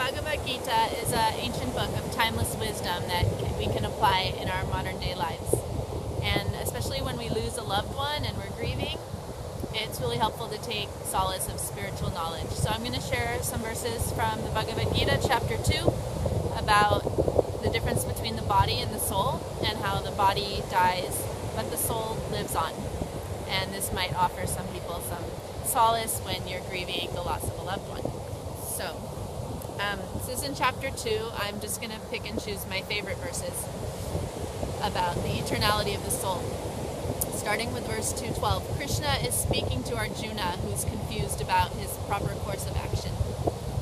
Bhagavad Gita is an ancient book of timeless wisdom that we can apply in our modern day lives. And especially when we lose a loved one and we're grieving, it's really helpful to take solace of spiritual knowledge. So I'm going to share some verses from the Bhagavad Gita, chapter 2, about the difference between the body and the soul, and how the body dies, but the soul lives on. And this might offer some people some solace when you're grieving the loss of a loved one. So, this is in chapter 2. I'm just going to pick and choose my favorite verses about the eternality of the soul. Starting with verse 212, Krishna is speaking to Arjuna, who's confused about his proper course of action.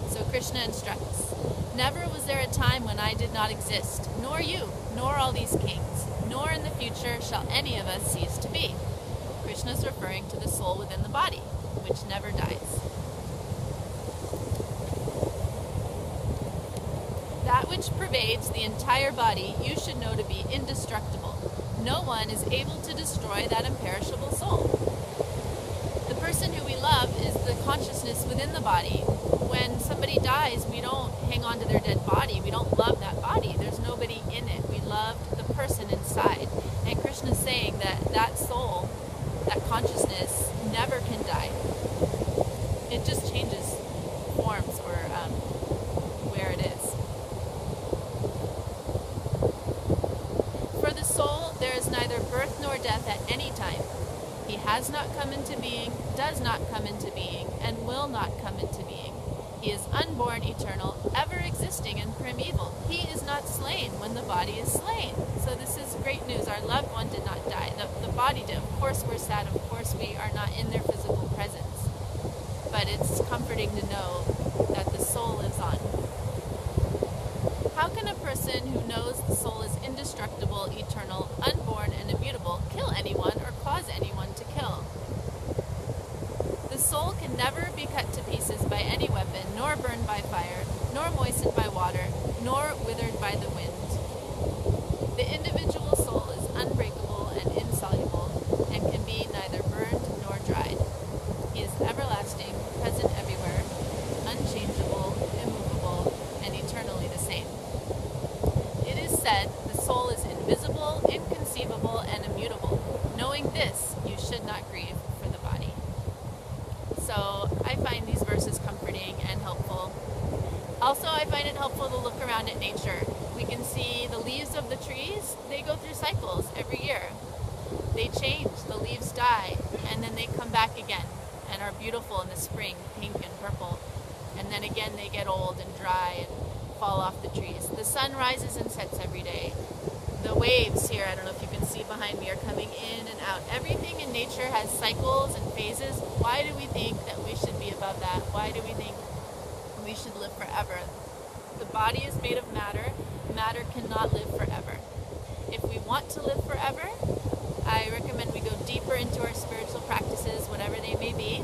So Krishna instructs, "Never was there a time when I did not exist, nor you, nor all these kings, nor in the future shall any of us cease to be." Krishna is referring to the soul within the body, which never dies. That which pervades the entire body you should know to be indestructible. No one is able to destroy that imperishable soul. The person who we love is the consciousness within the body. When somebody dies, we don't hang on to their dead body. We don't love that body. There's nobody in it. We love the person inside. And Krishna's saying that that soul, that consciousness, never can die. It just changes forms or where it is. For the soul, there is neither birth nor death at any time. He has not come into being, does not come into being, and will not come into being. He is unborn, eternal, ever existing, and primeval. He is not slain when the body is slain. So this is great news. Our loved one did not die. The body did. Of course we're sad. Of course we are not in their physical presence. But it's comforting to know that the soul lives on. How can a person who knows the soul is indestructible, eternal, unborn, and immutable kill anyone or cause anyone to kill? The soul can never be cut to pieces by any weapon, nor burned by fire, nor moistened by water, nor withered by the wind. The individual soul is unbreakable and insoluble, and can be neither burned nor dried. He is everlasting, present everywhere, unchangeable, immovable, and eternally the same. It is said, the soul is invisible, inconceivable, and immutable. Knowing this, you should not grieve for the body. So I find these verses comforting and helpful. Also, I find it helpful to look around at nature. We can see the leaves of the trees, they go through cycles every year. They change, the leaves die, and then they come back again and are beautiful in the spring, pink and purple. And then again they get old and dry and fall off the trees. The sun rises and sets every day. The waves here, I don't know if you can see behind me, are coming in and out. Everything in nature has cycles and phases. Why do we think that we should be above that? Why do we think we should live forever? The body is made of matter. Matter cannot live forever. If we want to live forever, I recommend we go deeper into our spiritual practices, whatever they may be,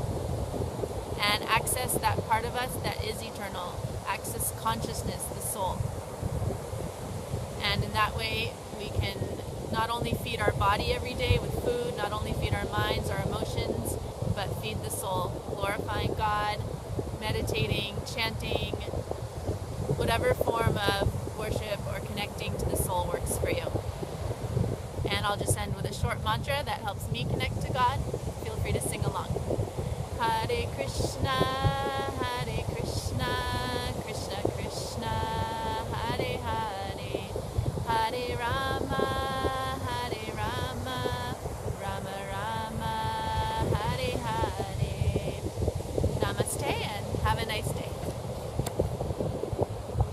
and access that part of us that is eternal. Access consciousness, the soul. And in that way, we can not only feed our body every day with food, not only feed our minds, our emotions, but feed the soul, glorifying God, meditating, chanting, whatever form of worship or connecting to the soul works for you. And I'll just end with a short mantra that helps me connect to God. Feel free to sing along. Hare Krishna, Hare Krishna, Krishna Krishna, Hare Hare, Hare Rama, Hare Rama, Rama Rama, Hare Hare. Namaste and have a nice day.